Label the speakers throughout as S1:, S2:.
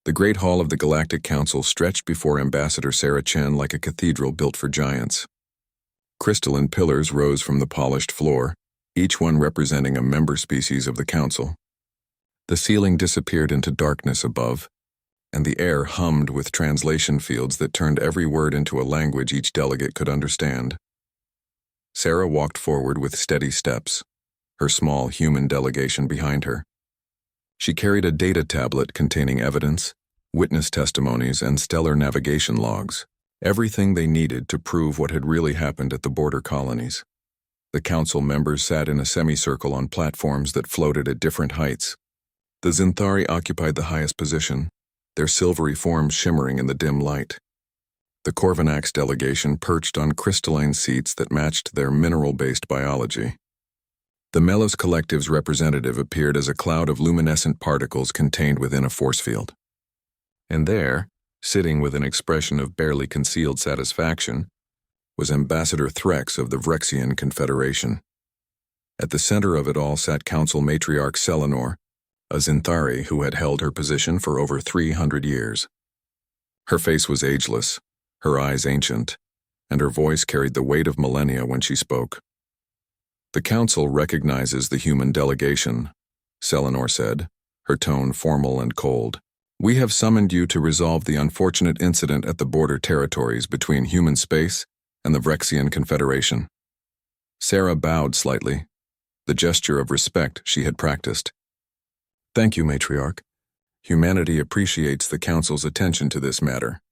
S1: The Great Hall of the Galactic Council stretched before Ambassador Sarah Chen like a cathedral built for giants. Crystalline pillars rose from the polished floor, each one representing a member species of the Council. The ceiling disappeared into darkness above, and the air hummed with translation fields that turned every word into a language each delegate could understand. Sarah walked forward with steady steps, her small human delegation behind her. She carried a data tablet containing evidence, witness testimonies, and stellar navigation logs, everything they needed to prove what had really happened at the border colonies. The council members sat in a semicircle on platforms that floated at different heights. The Zinthari occupied the highest position, their silvery forms shimmering in the dim light. The Corvinax delegation perched on crystalline seats that matched their mineral-based biology. The Melos Collective's representative appeared as a cloud of luminescent particles contained within a force field. And there, sitting with an expression of barely concealed satisfaction, was Ambassador Threx of the Vrexian Confederation. At the center of it all sat Council Matriarch Selenor, a Zinthari who had held her position for over 300 years. Her face was ageless, her eyes ancient, and her voice carried the weight of millennia when she spoke. "The Council recognizes the human delegation," Selenor said, her tone formal and cold. "We have summoned you to resolve the unfortunate incident at the border territories between human space and the Vrexian Confederation." Sarah bowed slightly, the gesture of respect she had practiced. "Thank you, Matriarch. Humanity appreciates the Council's attention to this matter.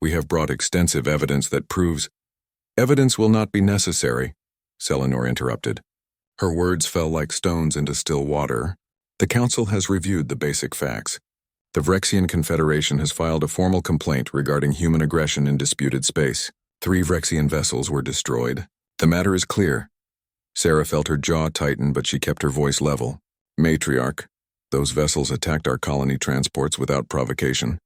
S1: We have brought extensive evidence that proves—" "Evidence will not be necessary," Selenor interrupted. Her words fell like stones into still water. "The Council has reviewed the basic facts. The Vrexian Confederation has filed a formal complaint regarding human aggression in disputed space. 3 Vrexian vessels were destroyed. The matter is clear." Sarah felt her jaw tighten, but she kept her voice level. "Matriarch, those vessels attacked our colony transports without provocation.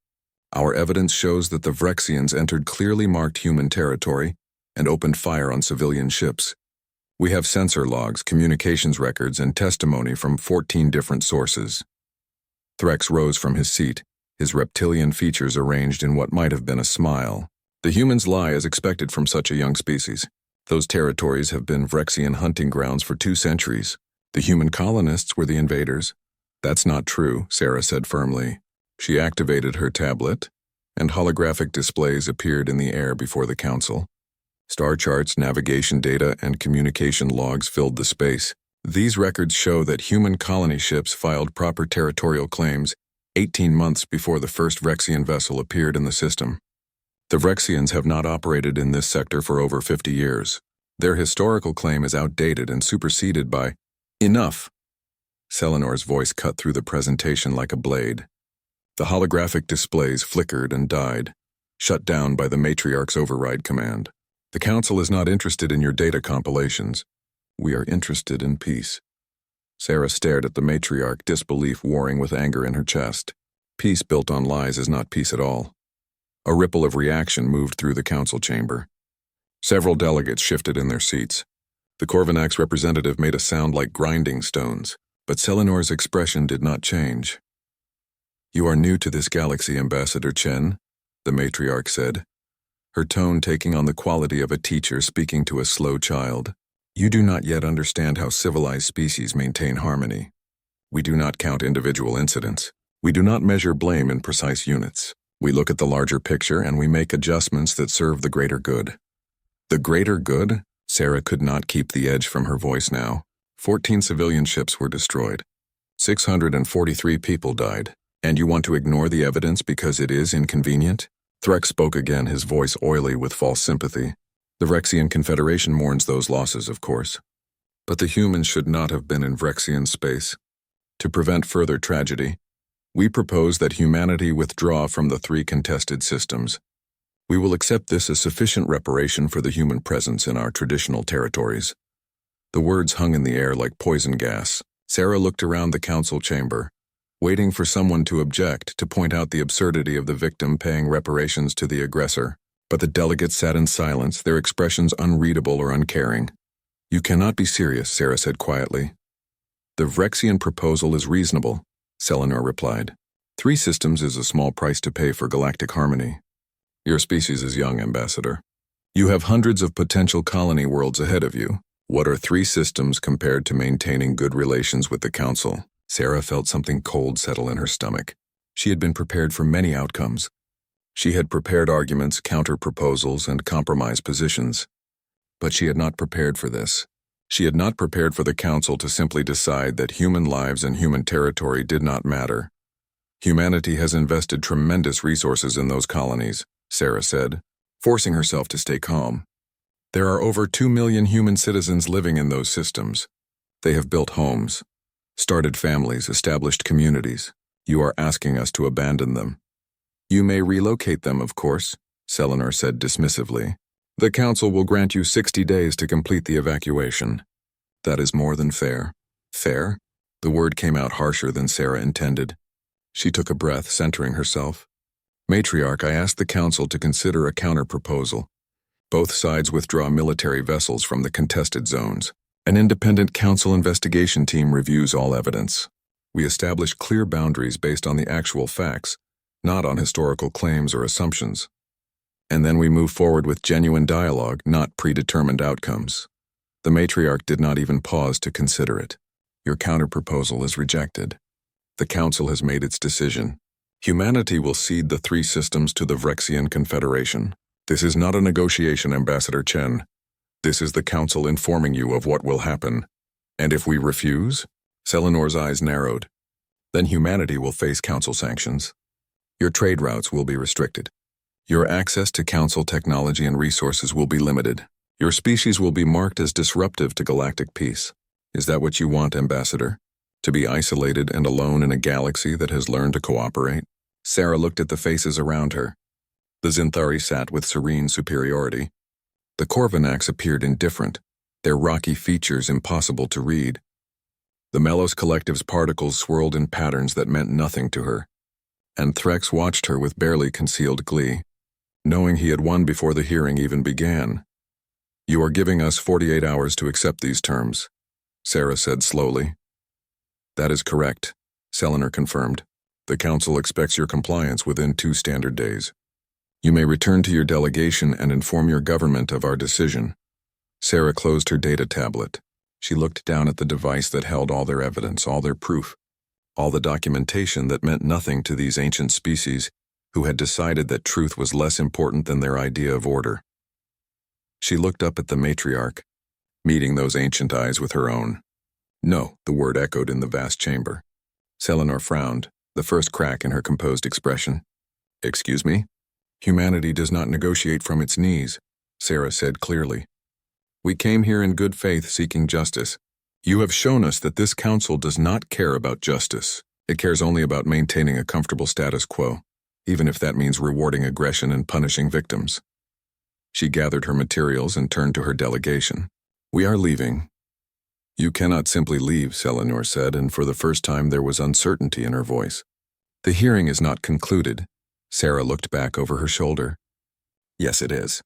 S1: Our evidence shows that the Vrexians entered clearly marked human territory and opened fire on civilian ships. We have sensor logs, communications records, and testimony from 14 different sources." Threx rose from his seat, his reptilian features arranged in what might have been a smile. "The humans lie as expected from such a young species. Those territories have been Vrexian hunting grounds for 2 centuries. The human colonists were the invaders." "That's not true," Sarah said firmly. She activated her tablet, and holographic displays appeared in the air before the Council. Star charts, navigation data, and communication logs filled the space. These records show that human colony ships filed proper territorial claims 18 months before the first Vrexian vessel appeared in the system. The Vrexians have not operated in this sector for over 50 years. Their historical claim is outdated and superseded by— "Enough!" Selenor's voice cut through the presentation like a blade. The holographic displays flickered and died, shut down by the Matriarch's override command. "The Council is not interested in your data compilations. We are interested in peace." Sarah stared at the Matriarch, disbelief warring with anger in her chest. Peace built on lies is not peace at all. A ripple of reaction moved through the Council chamber. Several delegates shifted in their seats. The Corvinax representative made a sound like grinding stones, but Selenor's expression did not change. "You are new to this galaxy, Ambassador Chen," the Matriarch said, her tone taking on the quality of a teacher speaking to a slow child. "You do not yet understand how civilized species maintain harmony. We do not count individual incidents. We do not measure blame in precise units. We look at the larger picture and we make adjustments that serve the greater good." "The greater good?" Sarah could not keep the edge from her voice now. 14 civilian ships were destroyed. 643 people died. "And you want to ignore the evidence because it is inconvenient?" Threx spoke again, his voice oily with false sympathy. "The Vrexian Confederation mourns those losses, of course. But the humans should not have been in Vrexian space. To prevent further tragedy, we propose that humanity withdraw from the 3 contested systems. We will accept this as sufficient reparation for the human presence in our traditional territories." The words hung in the air like poison gas. Sarah looked around the Council chamber, waiting for someone to object, to point out the absurdity of the victim paying reparations to the aggressor. But the delegates sat in silence, their expressions unreadable or uncaring. "You cannot be serious," Sarah said quietly. "The Vrexian proposal is reasonable," Selenor replied. 3 systems is a small price to pay for galactic harmony. Your species is young, Ambassador. You have hundreds of potential colony worlds ahead of you. What are 3 systems compared to maintaining good relations with the Council? Sarah felt something cold settle in her stomach. She had been prepared for many outcomes. She had prepared arguments, counter-proposals, and compromise positions. But she had not prepared for this. She had not prepared for the Council to simply decide that human lives and human territory did not matter. Humanity has invested tremendous resources in those colonies, Sarah said, forcing herself to stay calm. There are over 2 million human citizens living in those systems. They have built homes, started families, established communities. You are asking us to abandon them. You may relocate them, of course, Selenor said dismissively. The Council will grant you 60 days to complete the evacuation. That is more than fair. Fair? The word came out harsher than Sarah intended. She took a breath, centering herself. Matriarch, I asked the Council to consider a counter-proposal. Both sides withdraw military vessels from the contested zones. An independent Council investigation team reviews all evidence. We establish clear boundaries based on the actual facts, not on historical claims or assumptions. And then we move forward with genuine dialogue, not predetermined outcomes. The matriarch did not even pause to consider it. Your counter-proposal is rejected. The Council has made its decision. Humanity will cede the 3 systems to the Vrexian Confederation. This is not a negotiation, Ambassador Chen. This is the Council informing you of what will happen. And if we refuse? Selenor's eyes narrowed. Then humanity will face Council sanctions. Your trade routes will be restricted. Your access to Council technology and resources will be limited. Your species will be marked as disruptive to galactic peace. Is that what you want, Ambassador? To be isolated and alone in a galaxy that has learned to cooperate? Sarah looked at the faces around her. The Zinthari sat with serene superiority. The Corvinax appeared indifferent, their rocky features impossible to read. The Melos Collective's particles swirled in patterns that meant nothing to her. And Threx watched her with barely concealed glee, knowing he had won before the hearing even began. You are giving us 48 hours to accept these terms, Sarah said slowly. That is correct, Selenor confirmed. The Council expects your compliance within 2 standard days. You may return to your delegation and inform your government of our decision. Sarah closed her data tablet. She looked down at the device that held all their evidence, all their proof, all the documentation that meant nothing to these ancient species who had decided that truth was less important than their idea of order. She looked up at the matriarch, meeting those ancient eyes with her own. No, the word echoed in the vast chamber. Selenor frowned, the first crack in her composed expression. Excuse me? Humanity does not negotiate from its knees, Sarah said clearly. We came here in good faith seeking justice. You have shown us that this Council does not care about justice. It cares only about maintaining a comfortable status quo, even if that means rewarding aggression and punishing victims. She gathered her materials and turned to her delegation. We are leaving. You cannot simply leave, Selenor said, and for the first time there was uncertainty in her voice. The hearing is not concluded. Sarah looked back over her shoulder. Yes, it is.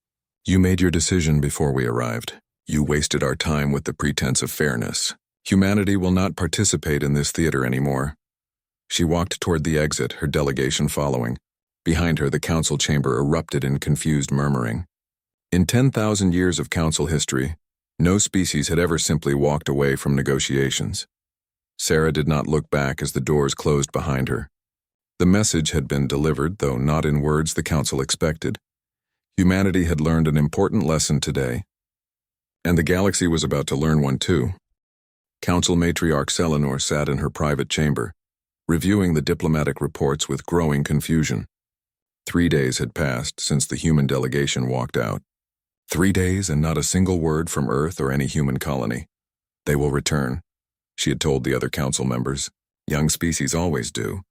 S1: You made your decision before we arrived. You wasted our time with the pretense of fairness. Humanity will not participate in this theater anymore. She walked toward the exit, her delegation following. Behind her, the Council chamber erupted in confused murmuring. In 10,000 years of Council history, no species had ever simply walked away from negotiations. Sarah did not look back as the doors closed behind her. The message had been delivered, though not in words the Council expected. Humanity had learned an important lesson today. And the galaxy was about to learn one too. Council Matriarch Selenor sat in her private chamber, reviewing the diplomatic reports with growing confusion. 3 days had passed since the human delegation walked out. 3 days and not a single word from Earth or any human colony. They will return, she had told the other Council members. Young species always do.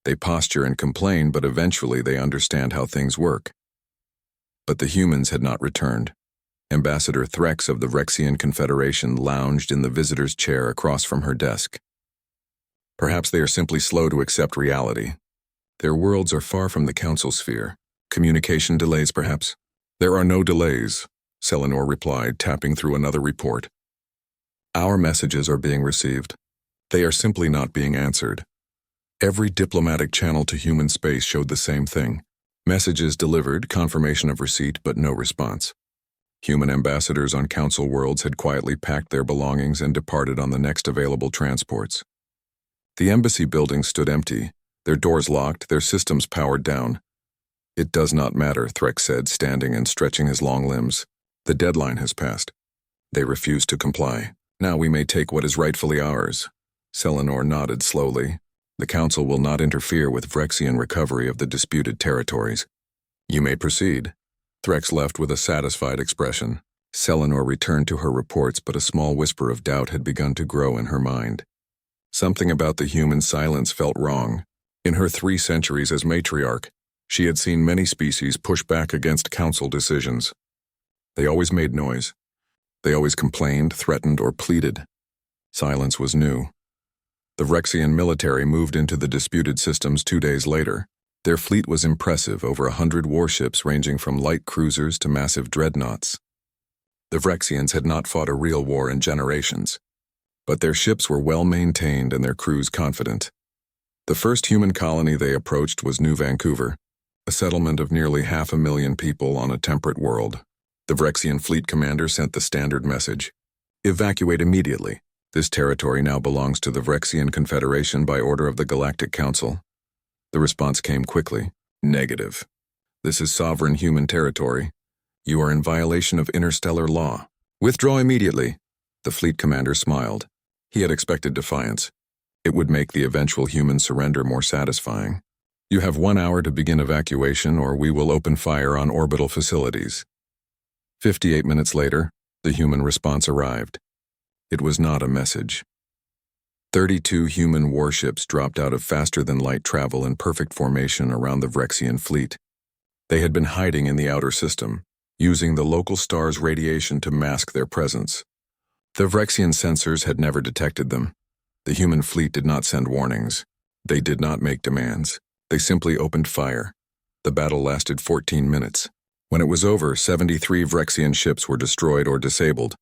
S1: They posture and complain, but eventually they understand how things work. But the humans had not returned. Ambassador Threx of the Vrexian Confederation lounged in the visitor's chair across from her desk. Perhaps they are simply slow to accept reality. Their worlds are far from the Council sphere. Communication delays, perhaps? There are no delays, Selenor replied, tapping through another report. Our messages are being received. They are simply not being answered. Every diplomatic channel to human space showed the same thing. Messages delivered, confirmation of receipt, but no response. Human ambassadors on Council worlds had quietly packed their belongings and departed on the next available transports. The embassy buildings stood empty, their doors locked, their systems powered down. "It does not matter," Threx said, standing and stretching his long limbs. "The deadline has passed." They refused to comply. "Now we may take what is rightfully ours." Selenor nodded slowly. "The Council will not interfere with Vrexian recovery of the disputed territories. You may proceed." Threx left with a satisfied expression. Selenor returned to her reports, but a small whisper of doubt had begun to grow in her mind. Something about the human silence felt wrong. In her 3 centuries as matriarch, she had seen many species push back against Council decisions. They always made noise. They always complained, threatened, or pleaded. Silence was new. The Vrexian military moved into the disputed systems 2 days later. Their fleet was impressive, over 100 warships ranging from light cruisers to massive dreadnoughts. The Vrexians had not fought a real war in generations, but their ships were well maintained and their crews confident. The first human colony they approached was New Vancouver, a settlement of nearly 500,000 people on a temperate world. The Vrexian fleet commander sent the standard message: "Evacuate immediately. This territory now belongs to the Vrexian Confederation by order of the Galactic Council." The response came quickly: "Negative. This is sovereign human territory. You are in violation of interstellar law. Withdraw immediately." The fleet commander smiled. He had expected defiance. It would make the eventual human surrender more satisfying. "You have 1 hour to begin evacuation, or we will open fire on orbital facilities." 58 minutes later, the human response arrived. It was not a message. 32 human warships dropped out of faster-than-light travel in perfect formation around the Vrexian fleet. They had been hiding in the outer system, using the local star's radiation to mask their presence. The Vrexian sensors had never detected them. The human fleet did not send warnings. They did not make demands. They simply opened fire. The battle lasted 14 minutes. When it was over, 73 Vrexian ships were destroyed or disabled.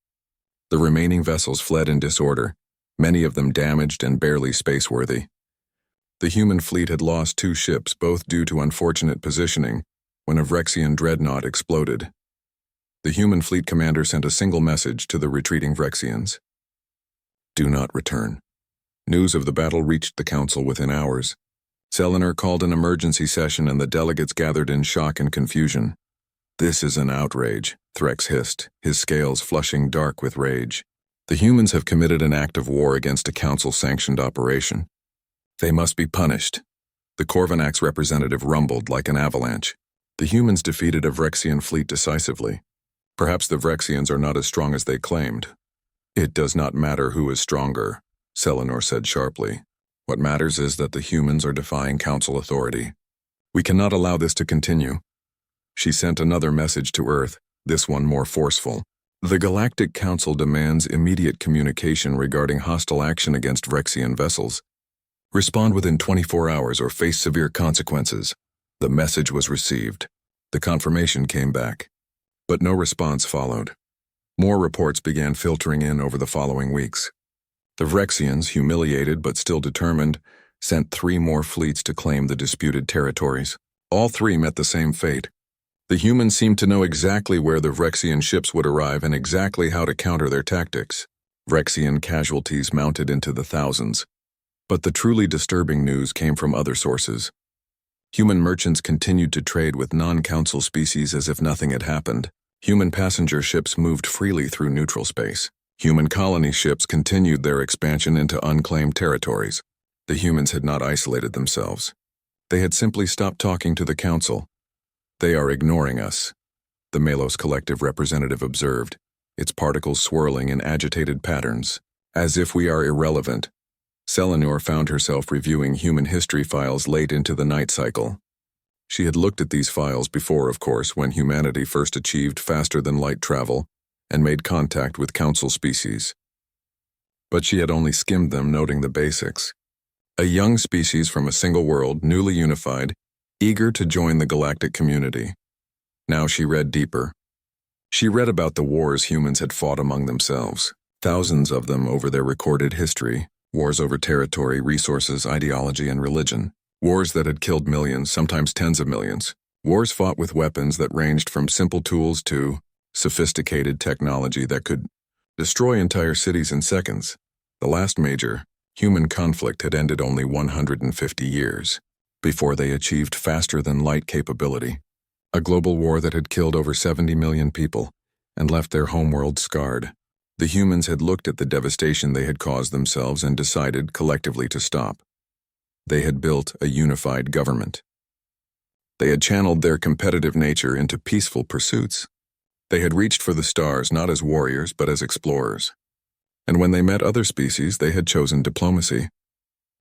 S1: The remaining vessels fled in disorder, many of them damaged and barely spaceworthy. The human fleet had lost 2 ships, both due to unfortunate positioning, when a Vrexian dreadnought exploded. The human fleet commander sent a single message to the retreating Vrexians: "Do not return." News of the battle reached the Council within hours. Selenor called an emergency session and the delegates gathered in shock and confusion. "This is an outrage," Threx hissed, his scales flushing dark with rage. "The humans have committed an act of war against a Council-sanctioned operation. They must be punished." The Corvinac's representative rumbled like an avalanche. "The humans defeated a Vrexian fleet decisively. Perhaps the Vrexians are not as strong as they claimed." "It does not matter who is stronger," Selenor said sharply. "What matters is that the humans are defying Council authority. We cannot allow this to continue." She sent another message to Earth, this one more forceful. "The Galactic Council demands immediate communication regarding hostile action against Vrexian vessels. Respond within 24 hours or face severe consequences." The message was received. The confirmation came back, but no response followed. More reports began filtering in over the following weeks. The Vrexians, humiliated but still determined, sent 3 more fleets to claim the disputed territories. All 3 met the same fate. The humans seemed to know exactly where the Vrexian ships would arrive and exactly how to counter their tactics. Vrexian casualties mounted into the thousands. But the truly disturbing news came from other sources. Human merchants continued to trade with non-Council species as if nothing had happened. Human passenger ships moved freely through neutral space. Human colony ships continued their expansion into unclaimed territories. The humans had not isolated themselves. They had simply stopped talking to the Council. "They are ignoring us," the Melos collective representative observed, its particles swirling in agitated patterns, "as if we are irrelevant." Selenor found herself reviewing human history files late into the night cycle. She had looked at these files before, of course, when humanity first achieved faster-than-light travel and made contact with Council species. But she had only skimmed them, noting the basics. A young species from a single world, newly unified, eager to join the galactic community. Now she read deeper. She read about the wars humans had fought among themselves, thousands of them over their recorded history, Wars over territory, resources, ideology, and religion. Wars that had killed millions, sometimes tens of millions. Wars fought with weapons that ranged from simple tools to sophisticated technology that could destroy entire cities in seconds. The last major, human conflict had ended only 150 years before they achieved faster-than-light capability. A global war that had killed over 70 million people and left their homeworld scarred. The humans had looked at the devastation they had caused themselves and decided collectively to stop. They had built a unified government. They had channeled their competitive nature into peaceful pursuits. They had reached for the stars not as warriors but as explorers. And when they met other species, they had chosen diplomacy.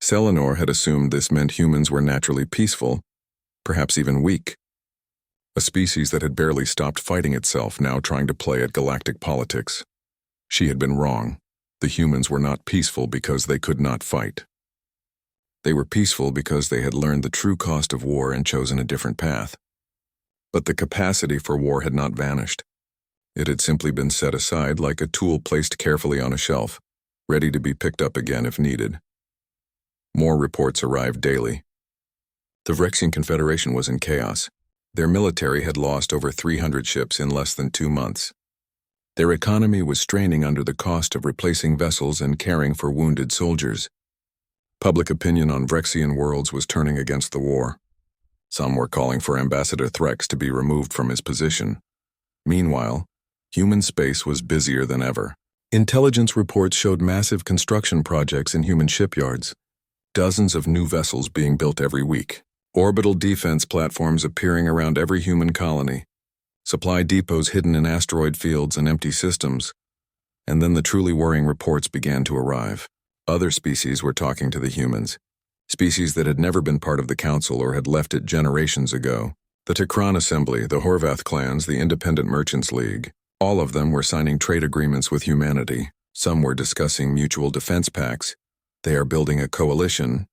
S1: Selenor had assumed this meant humans were naturally peaceful, perhaps even weak. A species that had barely stopped fighting itself, now trying to play at galactic politics. She had been wrong. The humans were not peaceful because they could not fight. They were peaceful because they had learned the true cost of war and chosen a different path. But the capacity for war had not vanished. It had simply been set aside like a tool placed carefully on a shelf, ready to be picked up again if needed. More reports arrived daily. The Vrexian Confederation was in chaos. Their military had lost over 300 ships in less than 2 months. Their economy was straining under the cost of replacing vessels and caring for wounded soldiers. Public opinion on Vrexian worlds was turning against the war. Some were calling for Ambassador Threx to be removed from his position. Meanwhile, human space was busier than ever. Intelligence reports showed massive construction projects in human shipyards, dozens of new vessels being built every week, orbital defense platforms appearing around every human colony, supply depots hidden in asteroid fields and empty systems, and then the truly worrying reports began to arrive. Other species were talking to the humans, species that had never been part of the Council or had left it generations ago. The Tekran Assembly, the Horvath clans, the Independent Merchants League, all of them were signing trade agreements with humanity. Some were discussing mutual defense pacts. They are building a coalition,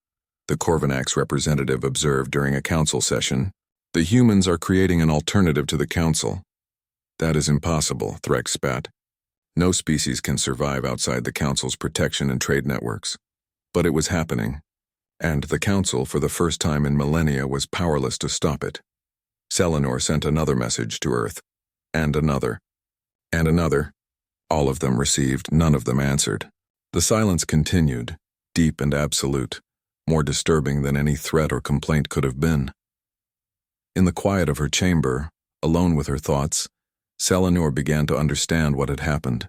S1: the Corvinak's representative observed during a council session. The humans are creating an alternative to the Council. That is impossible, Threx spat. No species can survive outside the Council's protection and trade networks. But it was happening, and the Council, for the first time in millennia, was powerless to stop it. Selenor sent another message to Earth, and another, and another. All of them received, none of them answered. The silence continued, deep and absolute, more disturbing than any threat or complaint could have been. In the quiet of her chamber, alone with her thoughts, Selenor began to understand what had happened.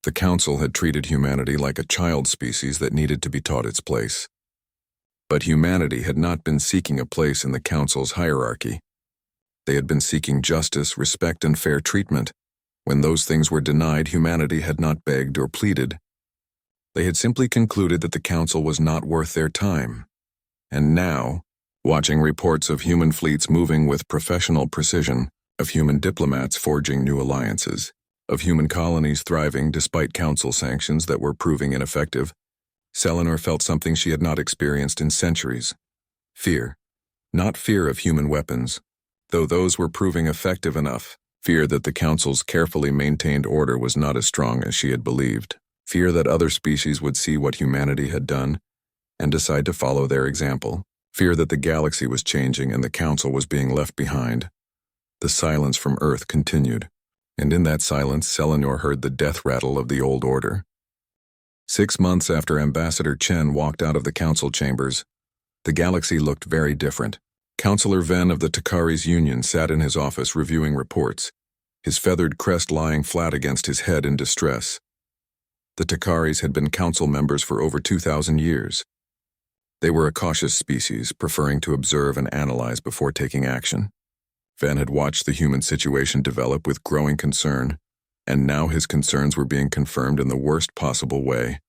S1: The Council had treated humanity like a child species that needed to be taught its place. But humanity had not been seeking a place in the Council's hierarchy. They had been seeking justice, respect, and fair treatment. When those things were denied, humanity had not begged or pleaded. They had simply concluded that the Council was not worth their time. And now, watching reports of human fleets moving with professional precision, of human diplomats forging new alliances, of human colonies thriving despite Council sanctions that were proving ineffective, Selenor felt something she had not experienced in centuries. Fear. Not fear of human weapons, though those were proving effective enough. Fear that the Council's carefully maintained order was not as strong as she had believed. Fear that other species would see what humanity had done and decide to follow their example. Fear that the galaxy was changing and the Council was being left behind. The silence from Earth continued, and in that silence Selenor heard the death rattle of the old order. 6 months after Ambassador Chen walked out of the Council chambers, the galaxy looked very different. Councillor Ven of the Takari's Union sat in his office reviewing reports, his feathered crest lying flat against his head in distress. The Takaris had been council members for over 2,000 years. They were a cautious species, preferring to observe and analyze before taking action. Ven had watched the human situation develop with growing concern, and now his concerns were being confirmed in the worst possible way.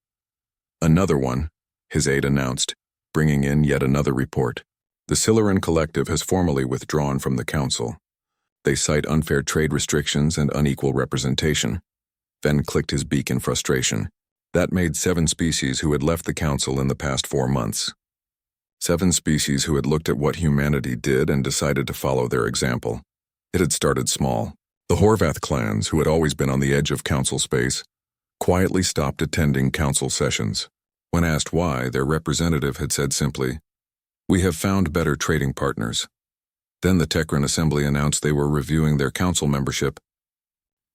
S1: Another one, his aide announced, bringing in yet another report. The Siluran Collective has formally withdrawn from the Council. They cite unfair trade restrictions and unequal representation. Ven clicked his beak in frustration. That made 7 species who had left the Council in the past 4 months. 7 species who had looked at what humanity did and decided to follow their example. It had started small. The Horvath clans, who had always been on the edge of Council space, quietly stopped attending Council sessions. When asked why, their representative had said simply, "We have found better trading partners." Then the Techran Assembly announced they were reviewing their council membership.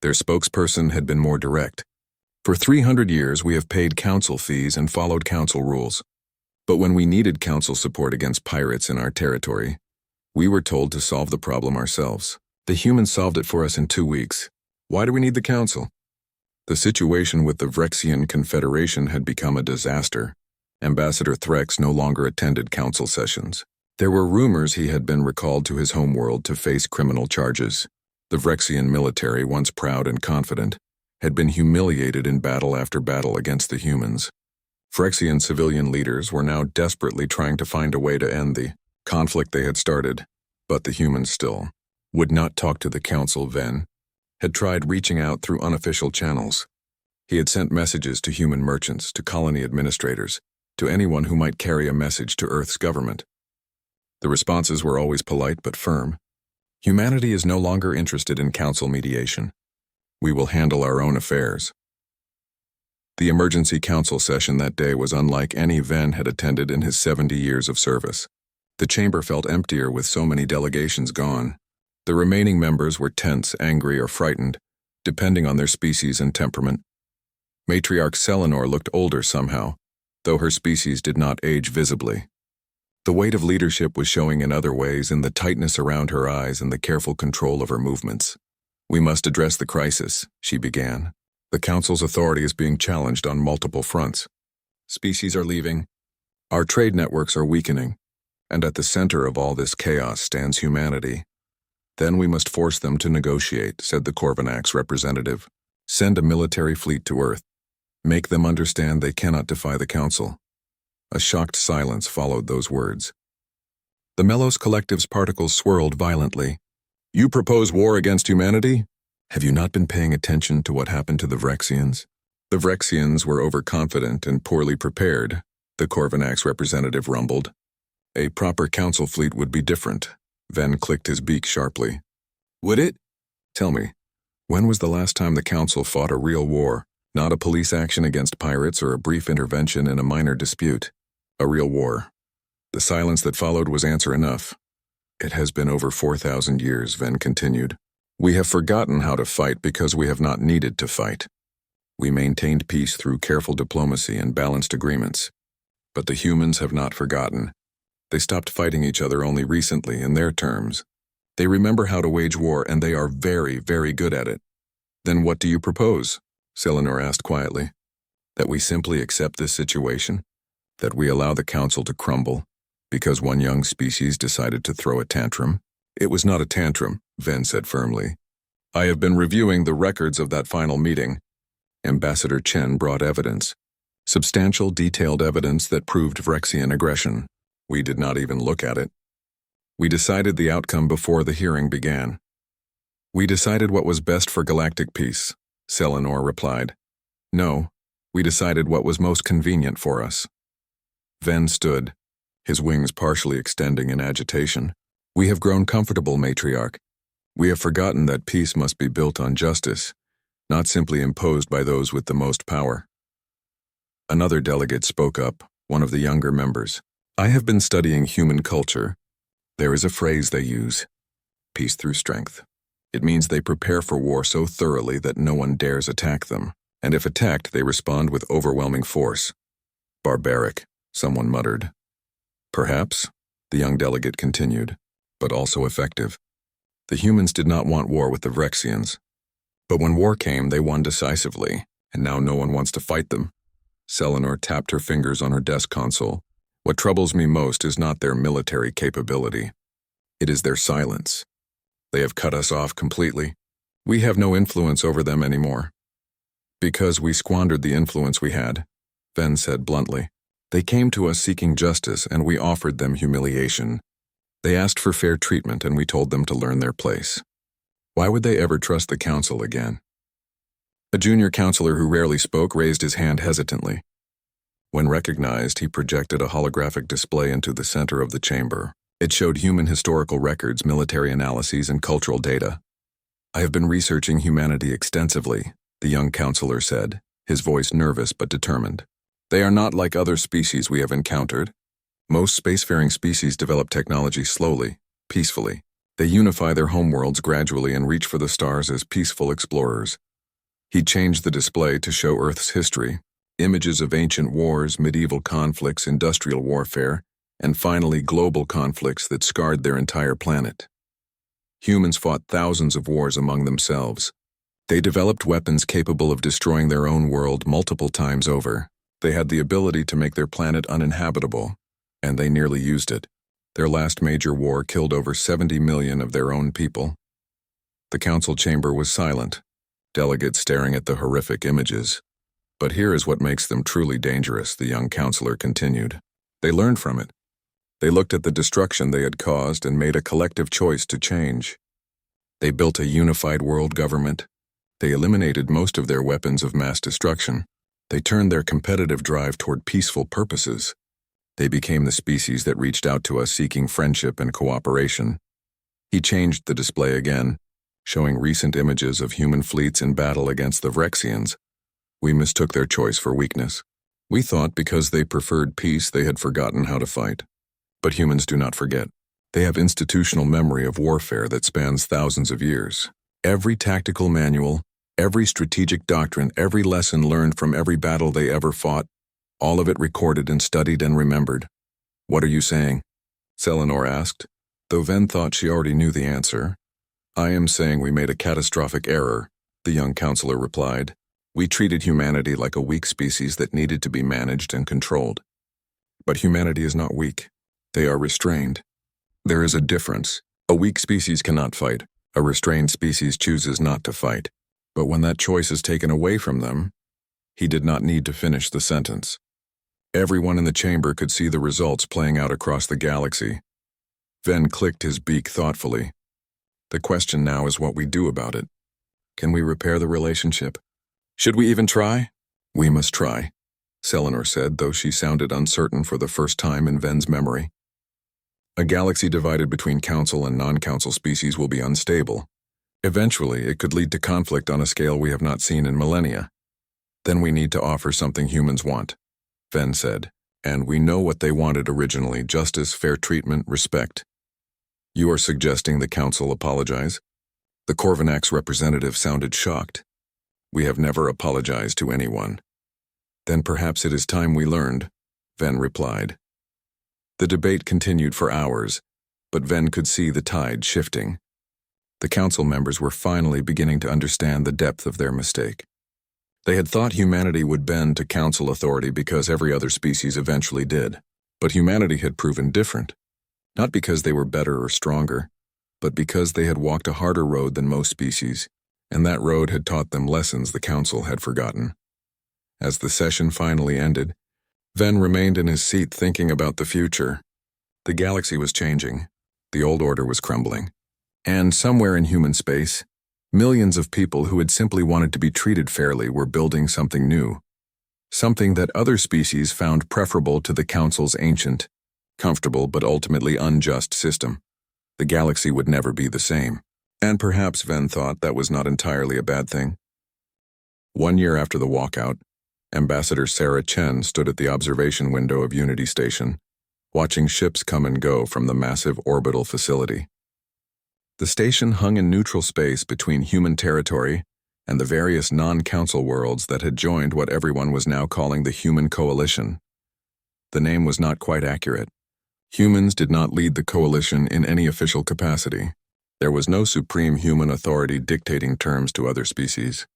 S1: Their spokesperson had been more direct. "For 300 years we have paid council fees and followed council rules. But when we needed council support against pirates in our territory, we were told to solve the problem ourselves. The humans solved it for us in 2 weeks. Why do we need the council?" The situation with the Vrexian Confederation had become a disaster. Ambassador Threx no longer attended council sessions. There were rumors he had been recalled to his homeworld to face criminal charges. The Vrexian military, once proud and confident, had been humiliated in battle after battle against the humans. Vrexian civilian leaders were now desperately trying to find a way to end the conflict they had started, but the humans still would not talk to the council. Ven had tried reaching out through unofficial channels. He had sent messages to human merchants, to colony administrators, to anyone who might carry a message to Earth's government. The responses were always polite but firm. "Humanity is no longer interested in council mediation. We will handle our own affairs." The emergency council session that day was unlike any Ven had attended in his 70 years of service. The chamber felt emptier with so many delegations gone. The remaining members were tense, angry, or frightened, depending on their species and temperament. Matriarch Selenor looked older somehow, though her species did not age visibly. The weight of leadership was showing in other ways, in the tightness around her eyes and the careful control of her movements. "We must address the crisis," she began. "The Council's authority is being challenged on multiple fronts. Species are leaving. Our trade networks are weakening. And at the center of all this chaos stands humanity. Then we must force them to negotiate," said the Corvinac's representative. "Send a military fleet to Earth. Make them understand they cannot defy the Council." A shocked silence followed those words. The Melos Collective's particles swirled violently. "You propose war against humanity? Have you not been paying attention to what happened to the Vrexians?" "The Vrexians were overconfident and poorly prepared," the Corvinac's representative rumbled. "A proper council fleet would be different." Ven clicked his beak sharply. "Would it? Tell me, when was the last time the Council fought a real war? Not a police action against pirates or a brief intervention in a minor dispute. A real war." The silence that followed was answer enough. "It has been over 4,000 years, Ven continued. We have forgotten how to fight because we have not needed to fight. We maintained peace through careful diplomacy and balanced agreements. But the humans have not forgotten. They stopped fighting each other only recently, in their terms. They remember how to wage war, and they are very, very good at it." "Then what do you propose?" Selenor asked quietly. "That we simply accept this situation? That we allow the Council to crumble, because one young species decided to throw a tantrum?" "It was not a tantrum," Ven said firmly. "I have been reviewing the records of that final meeting." Ambassador Chen brought evidence. Substantial, detailed evidence that proved Vrexian aggression. We did not even look at it. "We decided the outcome before the hearing began." "We decided what was best for galactic peace," Selenor replied. "No, we decided what was most convenient for us." Ven stood, his wings partially extending in agitation. "We have grown comfortable, Matriarch. We have forgotten that peace must be built on justice, not simply imposed by those with the most power." Another delegate spoke up, one of the younger members. "I have been studying human culture. There is a phrase they use, peace through strength. It means they prepare for war so thoroughly that no one dares attack them, and if attacked, they respond with overwhelming force." "Barbaric," someone muttered. "Perhaps," the young delegate continued, "but also effective. The humans did not want war with the Vrexians. But when war came, they won decisively, and now no one wants to fight them." Selenor tapped her fingers on her desk console. "What troubles me most is not their military capability. It is their silence. They have cut us off completely. We have no influence over them anymore." "Because we squandered the influence we had," Ven said bluntly. "They came to us seeking justice, and we offered them humiliation. They asked for fair treatment, and we told them to learn their place. Why would they ever trust the Council again?" A junior counselor who rarely spoke raised his hand hesitantly. When recognized, he projected a holographic display into the center of the chamber. It showed human historical records, military analyses, and cultural data. "I have been researching humanity extensively," the young counselor said, his voice nervous but determined. They are not like other species we have encountered. Most spacefaring species develop technology slowly, peacefully. They unify their homeworlds gradually and reach for the stars as peaceful explorers. He changed the display to show Earth's history, images of ancient wars, medieval conflicts, industrial warfare, and finally global conflicts that scarred their entire planet. Humans fought thousands of wars among themselves. They developed weapons capable of destroying their own world multiple times over. They had the ability to make their planet uninhabitable, and they nearly used it. Their last major war killed over 70 million of their own people. The council chamber was silent, delegates staring at the horrific images. But here is what makes them truly dangerous, the young counselor continued. They learned from it. They looked at the destruction they had caused and made a collective choice to change. They built a unified world government. They eliminated most of their weapons of mass destruction. They turned their competitive drive toward peaceful purposes. They became the species that reached out to us seeking friendship and cooperation. He changed the display again, showing recent images of human fleets in battle against the Vrexians. We mistook their choice for weakness. We thought because they preferred peace they had forgotten how to fight. But humans do not forget. They have institutional memory of warfare that spans thousands of years. Every tactical manual, every strategic doctrine, every lesson learned from every battle they ever fought, all of it recorded and studied and remembered. What are you saying? Selenor asked, though Ven thought she already knew the answer. I am saying we made a catastrophic error, the young counselor replied. We treated humanity like a weak species that needed to be managed and controlled. But humanity is not weak. They are restrained. There is a difference. A weak species cannot fight. A restrained species chooses not to fight. But when that choice is taken away from them, he did not need to finish the sentence. Everyone in the chamber could see the results playing out across the galaxy. Ven clicked his beak thoughtfully. The question now is what we do about it. Can we repair the relationship? Should we even try? We must try, Selenor said, though she sounded uncertain for the first time in Ven's memory. A galaxy divided between council and non-council species will be unstable. Eventually, it could lead to conflict on a scale we have not seen in millennia. Then we need to offer something humans want, Ven said, and we know what they wanted originally: justice, fair treatment, respect. You are suggesting the council apologize? The Corvinac's representative sounded shocked. We have never apologized to anyone. Then perhaps it is time we learned, Ven replied. The debate continued for hours, but Ven could see the tide shifting. The council members were finally beginning to understand the depth of their mistake. They had thought humanity would bend to council authority because every other species eventually did, but humanity had proven different, not because they were better or stronger, but because they had walked a harder road than most species, and that road had taught them lessons the council had forgotten. As the session finally ended, Ven remained in his seat thinking about the future. The galaxy was changing. The old order was crumbling. And somewhere in human space, millions of people who had simply wanted to be treated fairly were building something new. Something that other species found preferable to the council's ancient, comfortable but ultimately unjust system. The galaxy would never be the same. And perhaps Ven thought that was not entirely a bad thing. 1 year after the walkout, Ambassador Sarah Chen stood at the observation window of Unity Station, watching ships come and go from the massive orbital facility. The station hung in neutral space between human territory and the various non-council worlds that had joined what everyone was now calling the Human Coalition. The name was not quite accurate. Humans did not lead the coalition in any official capacity. There was no supreme human authority dictating terms to other species.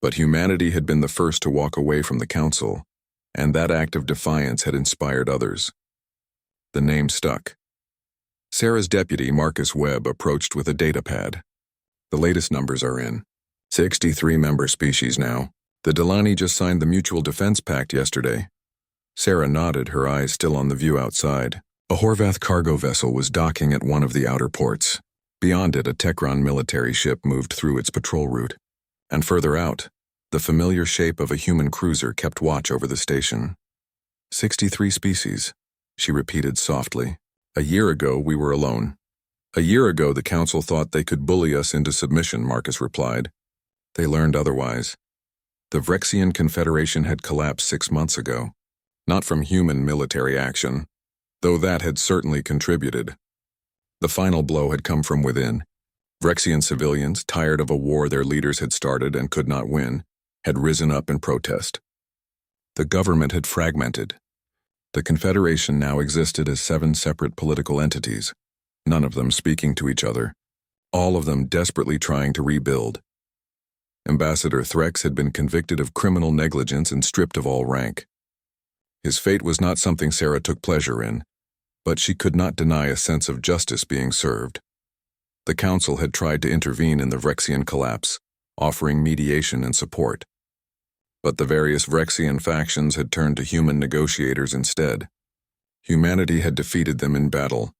S1: But humanity had been the first to walk away from the council, and that act of defiance had inspired others. The name stuck. Sarah's deputy, Marcus Webb, approached with a datapad. The latest numbers are in. 63 member species now. The Delani just signed the Mutual Defense Pact yesterday. Sarah nodded, her eyes still on the view outside. A Horvath cargo vessel was docking at one of the outer ports. Beyond it, a Tekron military ship moved through its patrol route. And further out, the familiar shape of a human cruiser kept watch over the station. 63 species, she repeated softly. A year ago, we were alone. A year ago, the council thought they could bully us into submission, Marcus replied. They learned otherwise. The Vrexian Confederation had collapsed 6 months ago. not from human military action, though that had certainly contributed. The final blow had come from within. Vrexian civilians, tired of a war their leaders had started and could not win, had risen up in protest. The government had fragmented. The Confederation now existed as 7 separate political entities, none of them speaking to each other, all of them desperately trying to rebuild. Ambassador Threx had been convicted of criminal negligence and stripped of all rank. His fate was not something Sarah took pleasure in, but she could not deny a sense of justice being served. The Council had tried to intervene in the Vrexian collapse, offering mediation and support. But the various Vrexian factions had turned to human negotiators instead. Humanity had defeated them in battle,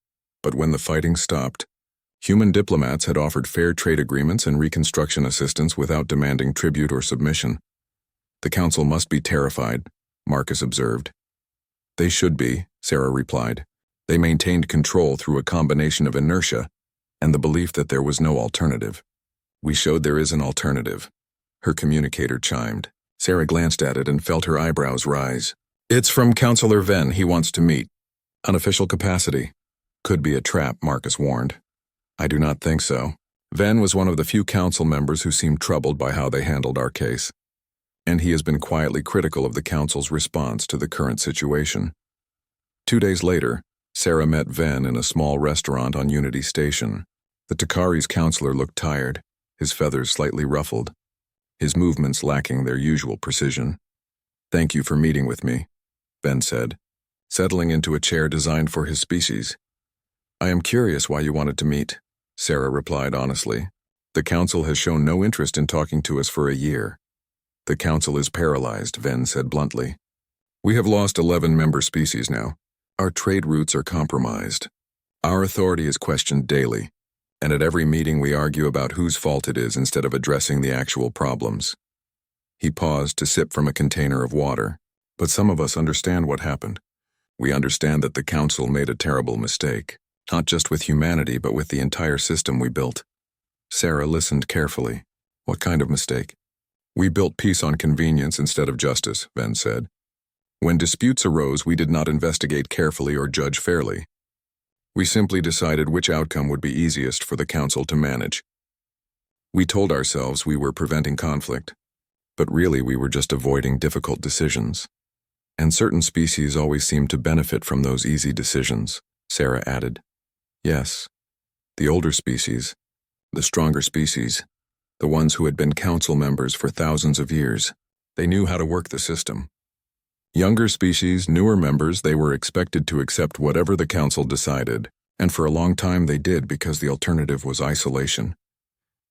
S1: but when the fighting stopped, human diplomats had offered fair trade agreements and reconstruction assistance without demanding tribute or submission. The Council must be terrified, Marcus observed. They should be, Sarah replied. They maintained control through a combination of inertia and the belief that there was no alternative. We showed there is an alternative. Her communicator chimed. Sarah glanced at it and felt her eyebrows rise. It's from Counselor Venn he wants to meet. Unofficial capacity. Could be a trap, Marcus warned. I do not think so. Venn was one of the few council members who seemed troubled by how they handled our case, and he has been quietly critical of the council's response to the current situation. 2 days later, Sarah met Venn in a small restaurant on Unity Station. The Takari's counselor looked tired, his feathers slightly ruffled, his movements lacking their usual precision. Thank you for meeting with me, Venn said, settling into a chair designed for his species. I am curious why you wanted to meet, Sarah replied honestly. The council has shown no interest in talking to us for a year. The council is paralyzed, Venn said bluntly. We have lost 11 member species now. Our trade routes are compromised. Our authority is questioned daily, and at every meeting we argue about whose fault it is instead of addressing the actual problems. He paused to sip from a container of water. But some of us understand what happened. We understand that the council made a terrible mistake, not just with humanity but with the entire system we built. Sarah listened carefully. What kind of mistake? We built peace on convenience instead of justice, Venn said. When disputes arose, we did not investigate carefully or judge fairly. We simply decided which outcome would be easiest for the council to manage. We told ourselves we were preventing conflict, but really we were just avoiding difficult decisions. And certain species always seem to benefit from those easy decisions, Sarah added. Yes, the older species, the stronger species, the ones who had been council members for thousands of years, they knew how to work the system. Younger species, newer members, they were expected to accept whatever the council decided, and for a long time they did because the alternative was isolation.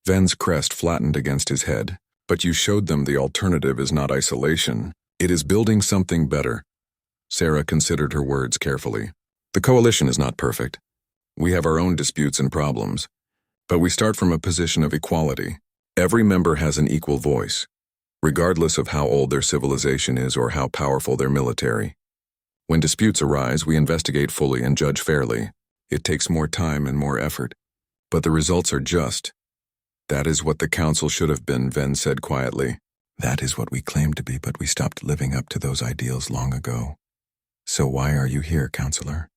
S1: Venn's crest flattened against his head. But you showed them the alternative is not isolation. It is building something better. Sarah considered her words carefully. The coalition is not perfect. We have our own disputes and problems, but we start from a position of equality. Every member has an equal voice, regardless of how old their civilization is or how powerful their military. When disputes arise, we investigate fully and judge fairly. It takes more time and more effort, but the results are just. That is what the council should have been, Venn said quietly. That is what we claim to be, but we stopped living up to those ideals long ago. So why are you here, Counselor?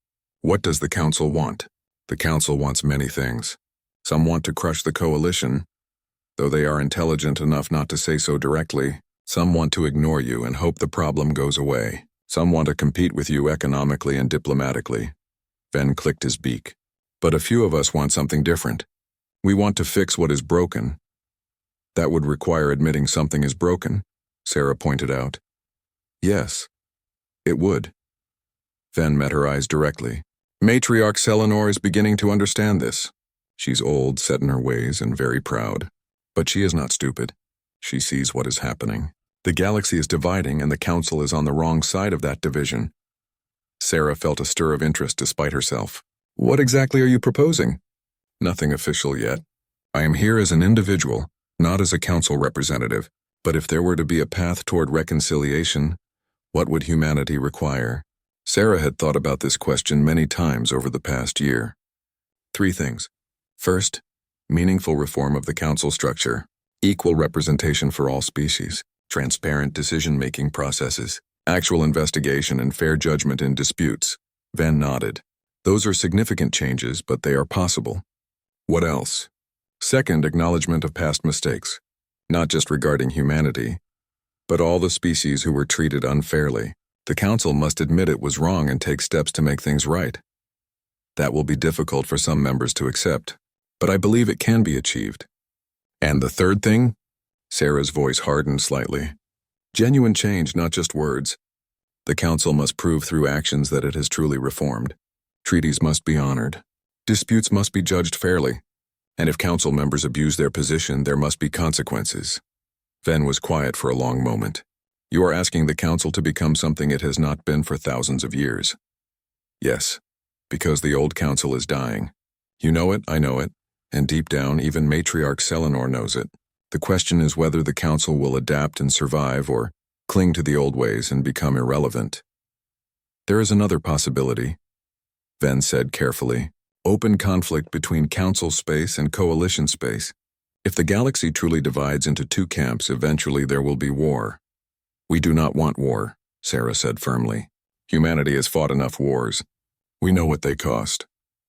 S1: What does the council want? The council wants many things. Some want to crush the coalition, though they are intelligent enough not to say so directly. Some want to ignore you and hope the problem goes away. Some want to compete with you economically and diplomatically. Venn clicked his beak. But a few of us want something different. We want to fix what is broken. That would require admitting something is broken, Sarah pointed out. Yes, it would. Venn met her eyes directly. Matriarch Selenor is beginning to understand this. She's old, set in her ways, and very proud. But she is not stupid. She sees what is happening. The galaxy is dividing, and the council is on the wrong side of that division. Sarah felt a stir of interest despite herself. What exactly are you proposing? Nothing official yet. I am here as an individual, not as a council representative. But if there were to be a path toward reconciliation, what would humanity require? Sarah had thought about this question many times over the past year. 3 things. First, meaningful reform of the council structure, equal representation for all species, transparent decision-making processes, Actual investigation and fair judgment in disputes. Ven nodded. Those are significant changes, but they are possible. What else? Second, acknowledgement of past mistakes. Not just regarding humanity, but all the species who were treated unfairly. The Council must admit it was wrong and take steps to make things right. That will be difficult for some members to accept, but I believe it can be achieved. And the third thing? Sarah's voice hardened slightly. Genuine change, not just words. The Council must prove through actions that it has truly reformed. Treaties must be honored. Disputes must be judged fairly. And if Council members abuse their position, there must be consequences. Ven was quiet for a long moment. You are asking the Council to become something it has not been for thousands of years. Yes, because the old Council is dying. You know it, I know it, and deep down, even Matriarch Selenor knows it. The question is whether the Council will adapt and survive or cling to the old ways and become irrelevant. There is another possibility, Ven said carefully. Open conflict between Council space and Coalition space. If the galaxy truly divides into two camps, eventually there will be war. We do not want war, Sarah said firmly. Humanity has fought enough wars. We know what they cost.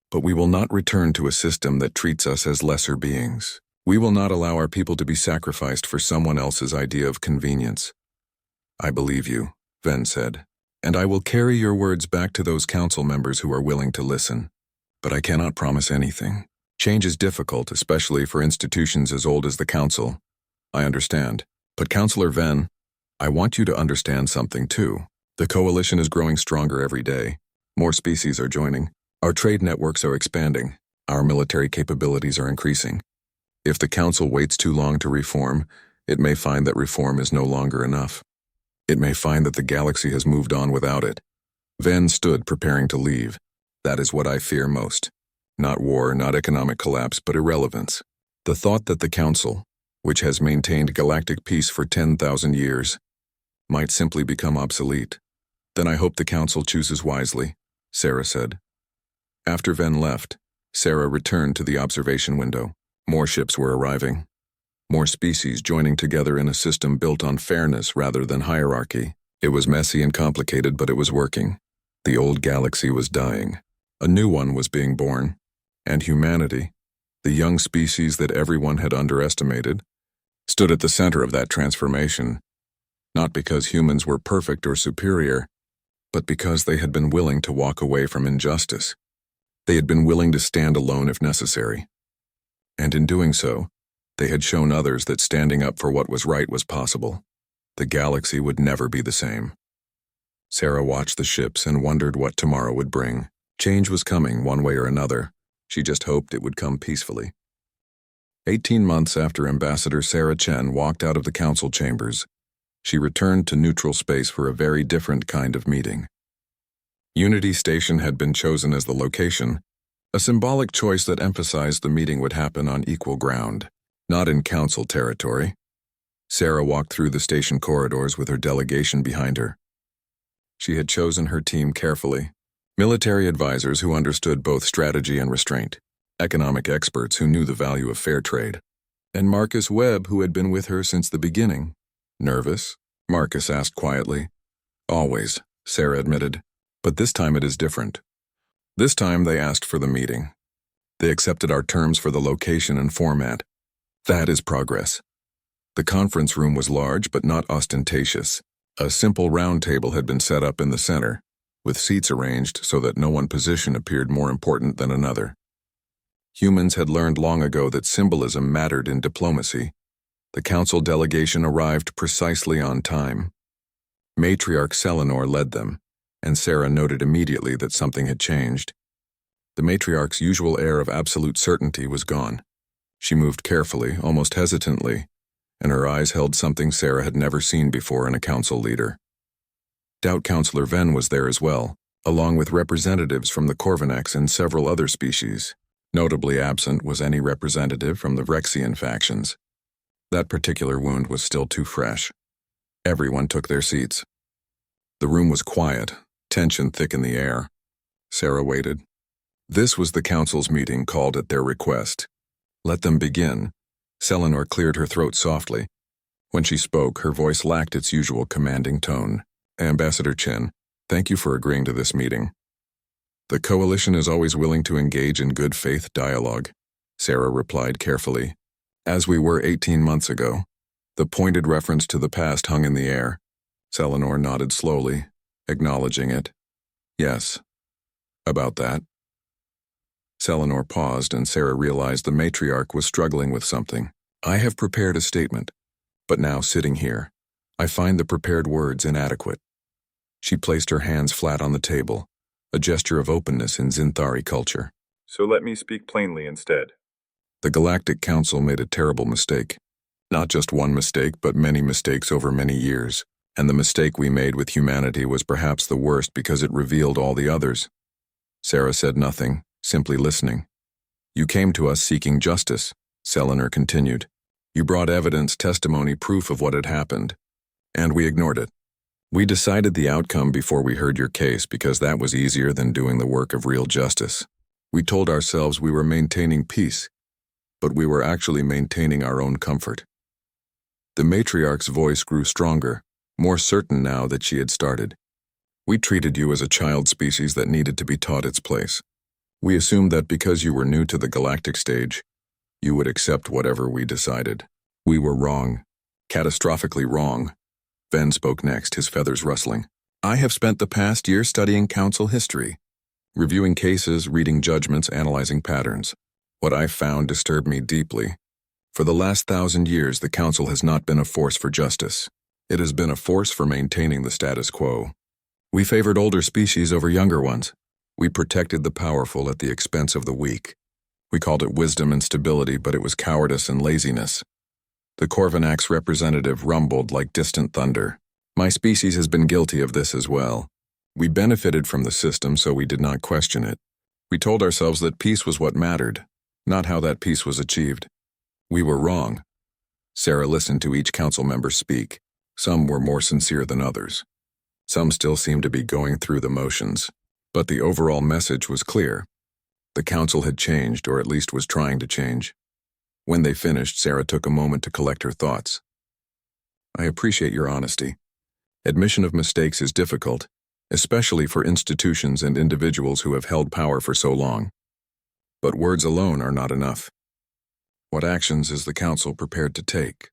S1: But we will not return to a system that treats us as lesser beings. We will not allow our people to be sacrificed for someone else's idea of convenience. I believe you, Ven said, and I will carry your words back to those Council members who are willing to listen. But I cannot promise anything. Change is difficult, especially for institutions as old as the Council. I understand. But Councillor Ven, I want you to understand something too. The Coalition is growing stronger every day. More species are joining. Our trade networks are expanding. Our military capabilities are increasing. If the Council waits too long to reform, it may find that reform is no longer enough. It may find that the galaxy has moved on without it. Ven stood preparing to leave. That is what I fear most. Not war, not economic collapse, but irrelevance. The thought that the Council, which has maintained galactic peace for 10,000 years, might simply become obsolete. Then I hope the Council chooses wisely, Sarah said. After Ven left, Sarah returned to the observation window. More ships were arriving. More species joining together in a system built on fairness rather than hierarchy. It was messy and complicated, but it was working. The old galaxy was dying. A new one was being born. And humanity, the young species that everyone had underestimated, stood at the center of that transformation, not because humans were perfect or superior, but because they had been willing to walk away from injustice. They had been willing to stand alone if necessary. And in doing so, they had shown others that standing up for what was right was possible. The galaxy would never be the same. Sarah watched the ships and wondered what tomorrow would bring. Change was coming one way or another. She just hoped it would come peacefully. 18 months after Ambassador Sarah Chen walked out of the Council chambers, she returned to neutral space for a very different kind of meeting. Unity Station had been chosen as the location, a symbolic choice that emphasized the meeting would happen on equal ground, not in Council territory. Sarah walked through the station corridors with her delegation behind her. She had chosen her team carefully. Military advisors who understood both strategy and restraint, economic experts who knew the value of fair trade, and Marcus Webb, who had been with her since the beginning. Nervous? Marcus asked quietly. Always, Sarah admitted. But this time it is different. This time they asked for the meeting. They accepted our terms for the location and format. That is progress. The conference room was large but not ostentatious. A simple round table had been set up in the center, with seats arranged so that no one position appeared more important than another. Humans had learned long ago that symbolism mattered in diplomacy. The Council delegation arrived precisely on time. Matriarch Selenor led them, and Sarah noted immediately that something had changed. The matriarch's usual air of absolute certainty was gone. She moved carefully, almost hesitantly, and her eyes held something Sarah had never seen before in a council leader. Doubt Councillor Ven was there as well, along with representatives from the Corvinax and several other species. Notably absent was any representative from the Vrexian factions. That particular wound was still too fresh. Everyone took their seats. The room was quiet, tension thick in the air. Sarah waited. This was the council's meeting called at their request. Let them begin. Selenor cleared her throat softly. When she spoke, her voice lacked its usual commanding tone. Ambassador Chen, thank you for agreeing to this meeting. The coalition is always willing to engage in good faith dialogue, Sarah replied carefully. As we were 18 months ago. The pointed reference to the past hung in the air. Selenor nodded slowly, acknowledging it. Yes. About that. Selenor paused and Sarah realized the matriarch was struggling with something. I have prepared a statement, but now sitting here, I find the prepared words inadequate. She placed her hands flat on the table, a gesture of openness in Zinthari culture.
S2: So let me speak plainly instead.
S1: The Galactic Council made a terrible mistake. Not just one mistake, but many mistakes over many years. And the mistake we made with humanity was perhaps the worst because it revealed all the others. Sarah said nothing, simply listening. You came to us seeking justice, Selenor continued. You brought evidence, testimony, proof of what had happened. And we ignored it. We decided the outcome before we heard your case because that was easier than doing the work of real justice. We told ourselves we were maintaining peace, but we were actually maintaining our own comfort. The matriarch's voice grew stronger, more certain now that she had started. We treated you as a child species that needed to be taught its place. We assumed that because you were new to the galactic stage, you would accept whatever we decided. We were wrong, catastrophically wrong. Ven spoke next, his feathers rustling. I have spent the past year studying council history, reviewing cases, reading judgments, analyzing patterns. What I found disturbed me deeply. For the last 1,000 years, the council has not been a force for justice. It has been a force for maintaining the status quo. We favored older species over younger ones. We protected the powerful at the expense of the weak. We called it wisdom and stability, but it was cowardice and laziness. The Corvinac's representative rumbled like distant thunder. My species has been guilty of this as well. We benefited from the system, so we did not question it. We told ourselves that peace was what mattered, not how that peace was achieved. We were wrong. Sarah listened to each council member speak. Some were more sincere than others. Some still seemed to be going through the motions. But the overall message was clear. The council had changed, or at least was trying to change. When they finished, Sarah took a moment to collect her thoughts. I appreciate your honesty. Admission of mistakes is difficult, especially for institutions and individuals who have held power for so long. But words alone are not enough. What actions is the council prepared to take?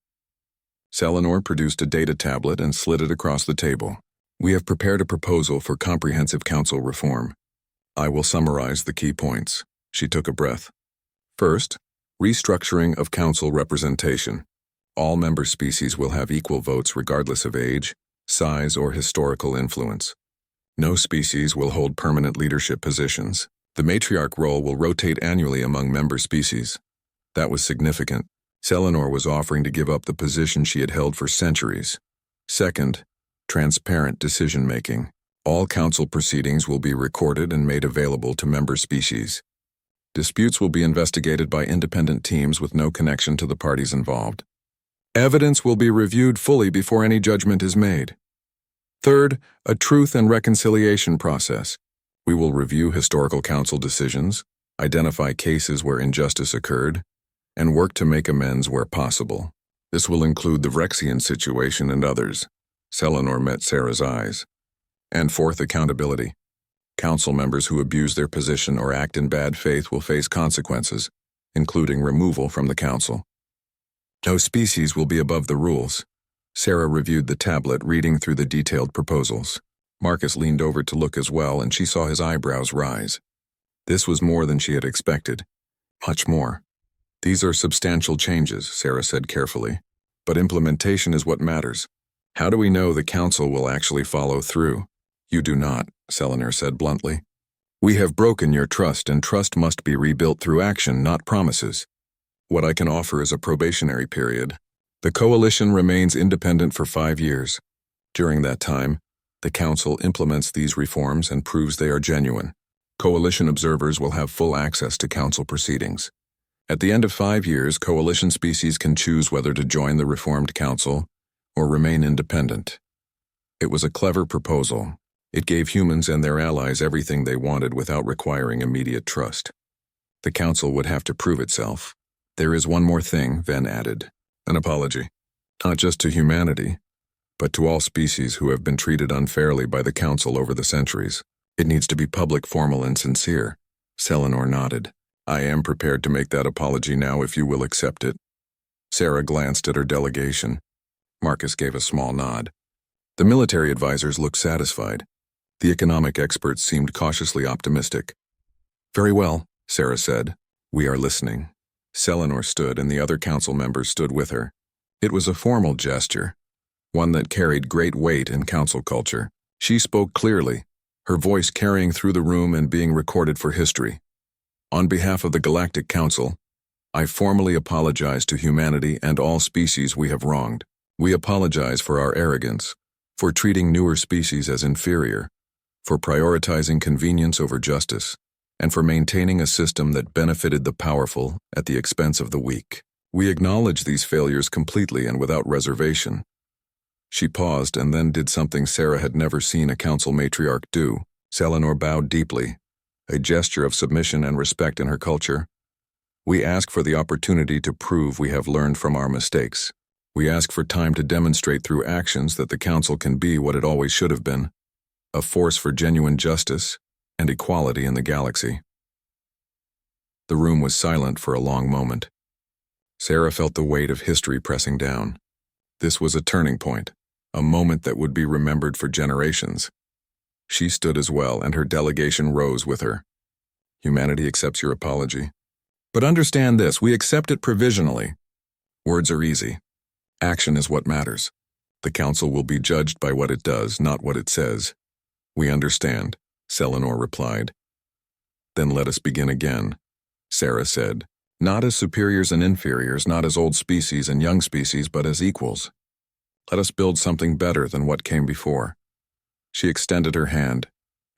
S1: Selenor produced a data tablet and slid it across the table. We have prepared a proposal for comprehensive council reform. I will summarize the key points. She took a breath. First, restructuring of council representation. All member species will have equal votes regardless of age, size, or historical influence. No species will hold permanent leadership positions. The matriarch role will rotate annually among member species. That was significant. Selenor was offering to give up the position she had held for centuries. Second, transparent decision-making. All council proceedings will be recorded and made available to member species. Disputes will be investigated by independent teams with no connection to the parties involved. Evidence will be reviewed fully before any judgment is made. Third, a truth and reconciliation process. We will review historical council decisions, identify cases where injustice occurred, and work to make amends where possible. This will include the Vrexian situation and others. Selenor met Sarah's eyes. And fourth, accountability. Council members who abuse their position or act in bad faith will face consequences, including removal from the council. No species will be above the rules. Sarah reviewed the tablet, reading through the detailed proposals. Marcus leaned over to look as well, and she saw his eyebrows rise. This was more than she had expected. Much more. These are substantial changes, Sarah said carefully. But implementation is what matters. How do we know the council will actually follow through? You do not, Selenor said bluntly. We have broken your trust, and trust must be rebuilt through action, not promises. What I can offer is a probationary period. The coalition remains independent for 5 years. During that time, the council implements these reforms and proves they are genuine. Coalition observers will have full access to council proceedings. At the end of 5 years, coalition species can choose whether to join the reformed council or remain independent. It was a clever proposal. It gave humans and their allies everything they wanted without requiring immediate trust. The council would have to prove itself. There is one more thing, Ven added. An apology. Not just to humanity, but to all species who have been treated unfairly by the Council over the centuries. It needs to be public, formal, and sincere. Selenor nodded. I am prepared to make that apology now if you will accept it. Sarah glanced at her delegation. Marcus gave a small nod. The military advisors looked satisfied. The economic experts seemed cautiously optimistic. Very well, Sarah said. We are listening. Selenor stood and the other council members stood with her. It was a formal gesture, one that carried great weight in council culture. She spoke clearly, her voice carrying through the room and being recorded for history. On behalf of the Galactic Council, I formally apologize to humanity and all species we have wronged. We apologize for our arrogance, for treating newer species as inferior, for prioritizing convenience over justice, and for maintaining a system that benefited the powerful at the expense of the weak. We acknowledge these failures completely and without reservation. She paused and then did something Sarah had never seen a council matriarch do. Selenor bowed deeply, a gesture of submission and respect in her culture. We ask for the opportunity to prove we have learned from our mistakes. We ask for time to demonstrate through actions that the council can be what it always should have been, a force for genuine justice and equality in the galaxy. The room was silent for a long moment. Sarah felt the weight of history pressing down. This was a turning point, a moment that would be remembered for generations. She stood as well, and her delegation rose with her. Humanity accepts your apology. But understand this, we accept it provisionally. Words are easy. Action is what matters. The council will be judged by what it does, not what it says. We understand, Selenor replied. Then let us begin again, Sarah said. Not as superiors and inferiors, not as old species and young species, but as equals. Let us build something better than what came before. She extended her hand,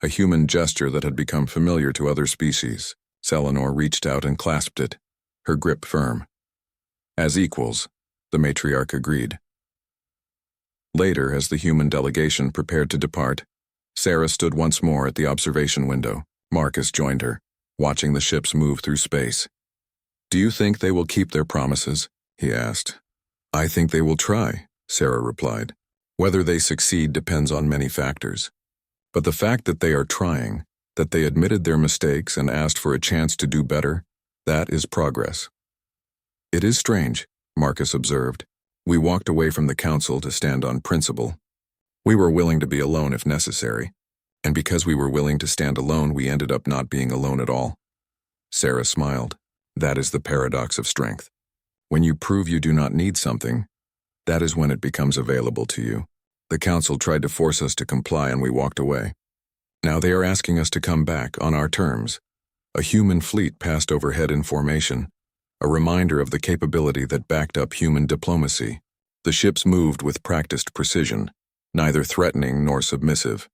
S1: a human gesture that had become familiar to other species. Selenor reached out and clasped it, her grip firm. As equals, the matriarch agreed. Later, as the human delegation prepared to depart, Sarah stood once more at the observation window. Marcus joined her, watching the ships move through space. Do you think they will keep their promises? He asked. I think they will try, Sarah replied. Whether they succeed depends on many factors. But the fact that they are trying, that they admitted their mistakes and asked for a chance to do better, that is progress. It is strange, Marcus observed. We walked away from the council to stand on principle. We were willing to be alone if necessary, and because we were willing to stand alone, we ended up not being alone at all. Sarah smiled. That is the paradox of strength. When you prove you do not need something, that is when it becomes available to you. The council tried to force us to comply and we walked away. Now they are asking us to come back on our terms. A human fleet passed overhead in formation, a reminder of the capability that backed up human diplomacy. The ships moved with practiced precision, neither threatening nor submissive.